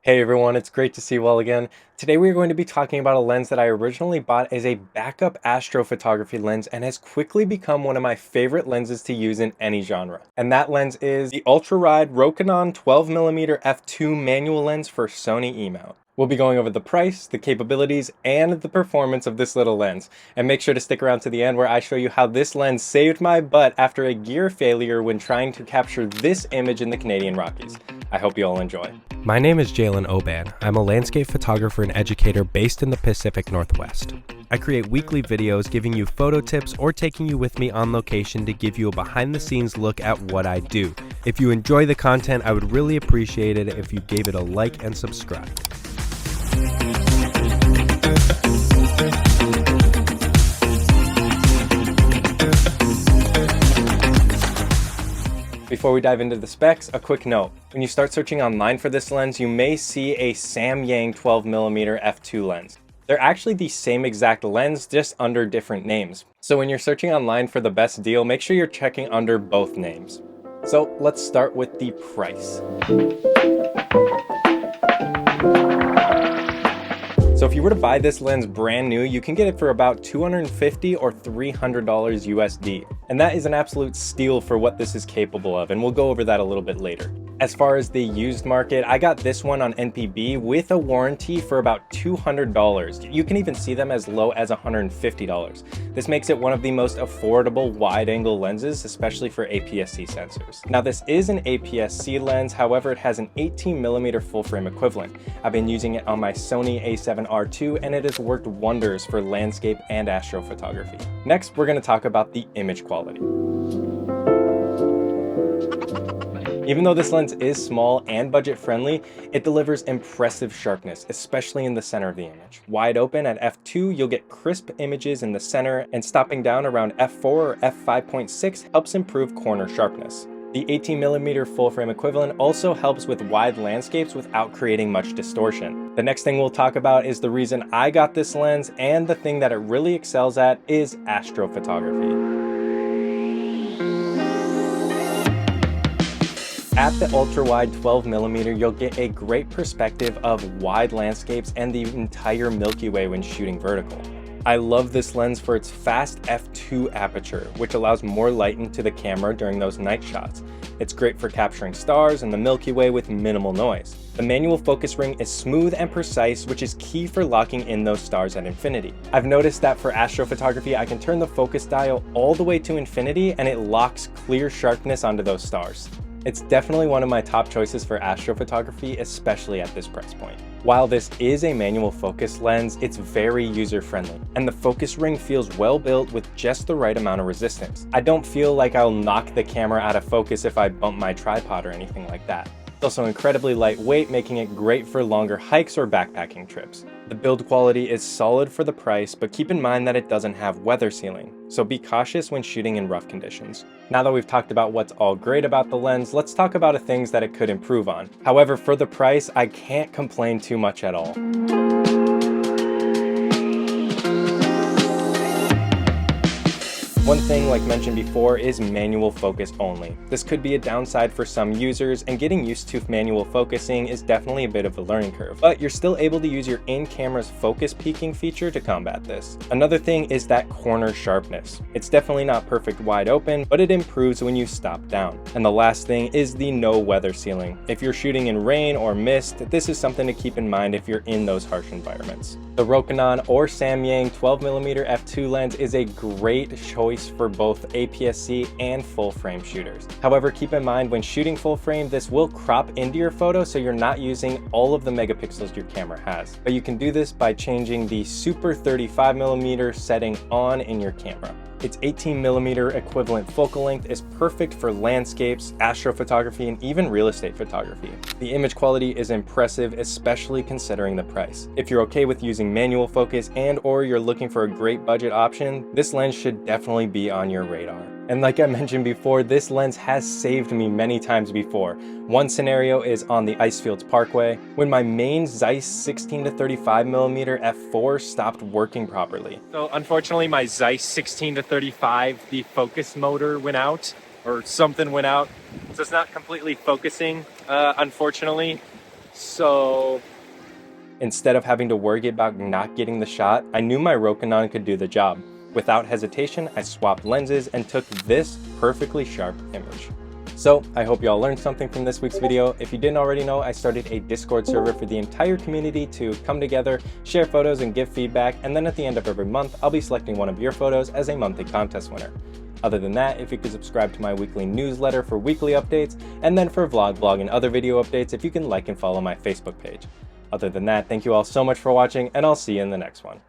Hey everyone, it's great to see you all again. Today we are going to be talking about a lens that I originally bought as a backup astrophotography lens and has quickly become one of my favorite lenses to use in any genre. And that lens is the ultra-wide Rokinon 12mm f2 manual lens for Sony E-mount. We'll be going over the price, the capabilities, and the performance of this little lens. And make sure to stick around to the end where I show you how this lens saved my butt after a gear failure when trying to capture this image in the Canadian Rockies. I hope you all enjoy. My name is Jalen Oban. I'm a landscape photographer and educator based in the Pacific Northwest. I create weekly videos giving you photo tips or taking you with me on location to give you a behind the scenes look at what I do. If you enjoy the content, I would really appreciate it if you gave it a like and subscribe. Before we dive into the specs, a quick note. When you start searching online for this lens, you may see a Samyang 12mm f2 lens. They're actually the same exact lens, just under different names. So when you're searching online for the best deal, make sure you're checking under both names. So let's start with the price. So if you were to buy this lens brand new, you can get it for about $250 or $300 USD. And that is an absolute steal for what this is capable of, and we'll go over that a little bit later. As far as the used market, I got this one on NPB with a warranty for about $200. You can even see them as low as $150. This makes it one of the most affordable wide-angle lenses, especially for APS-C sensors. Now this is an APS-C lens, however it has an 18mm full-frame equivalent. I've been using it on my Sony a7R II and it has worked wonders for landscape and astrophotography. Next, we're going to talk about the image quality. Even though this lens is small and budget friendly, it delivers impressive sharpness, especially in the center of the image. Wide open at f2, you'll get crisp images in the center, and stopping down around f4 or f5.6 helps improve corner sharpness. The 18mm full frame equivalent also helps with wide landscapes without creating much distortion. The next thing we'll talk about is the reason I got this lens, and the thing that it really excels at is astrophotography. At the ultra-wide 12mm, you'll get a great perspective of wide landscapes and the entire Milky Way when shooting vertical. I love this lens for its fast f2 aperture, which allows more light into the camera during those night shots. It's great for capturing stars and the Milky Way with minimal noise. The manual focus ring is smooth and precise, which is key for locking in those stars at infinity. I've noticed that for astrophotography, I can turn the focus dial all the way to infinity and it locks clear sharpness onto those stars. It's definitely one of my top choices for astrophotography, especially at this price point. While this is a manual focus lens, it's very user-friendly, and the focus ring feels well built with just the right amount of resistance. I don't feel like I'll knock the camera out of focus if I bump my tripod or anything like that. It's also incredibly lightweight, making it great for longer hikes or backpacking trips. The build quality is solid for the price, but keep in mind that it doesn't have weather sealing, so be cautious when shooting in rough conditions. Now that we've talked about what's all great about the lens, let's talk about the things that it could improve on. However, for the price, I can't complain too much at all. One thing, like mentioned before, is manual focus only. This could be a downside for some users, and getting used to manual focusing is definitely a bit of a learning curve, but you're still able to use your in-camera's focus peaking feature to combat this. Another thing is that corner sharpness. It's definitely not perfect wide open, but it improves when you stop down. And the last thing is the no weather sealing. If you're shooting in rain or mist, this is something to keep in mind if you're in those harsh environments. The Rokinon or Samyang 12mm f2 lens is a great choice for both APS-C and full frame shooters. However, keep in mind when shooting full frame, this will crop into your photo, so you're not using all of the megapixels your camera has. But you can do this by changing the Super 35mm setting on in your camera. Its 18mm equivalent focal length is perfect for landscapes, astrophotography, and even real estate photography. The image quality is impressive, especially considering the price. If you're okay with using manual focus and/or you're looking for a great budget option, this lens should definitely be on your radar. And like I mentioned before, this lens has saved me many times before. One scenario is on the Icefields Parkway, when my main Zeiss 16-35mm f4 stopped working properly. So unfortunately my Zeiss 16-35, the focus motor went out, or something went out. So it's not completely focusing, unfortunately. So instead of having to worry about not getting the shot, I knew my Rokinon could do the job. Without hesitation, I swapped lenses and took this perfectly sharp image. So I hope you all learned something from this week's video. If you didn't already know, I started a Discord server for the entire community to come together, share photos, and give feedback, and then at the end of every month, I'll be selecting one of your photos as a monthly contest winner. Other than that, if you could subscribe to my weekly newsletter for weekly updates, and then for vlog, blog, and other video updates, if you can like and follow my Facebook page. Other than that, thank you all so much for watching, and I'll see you in the next one.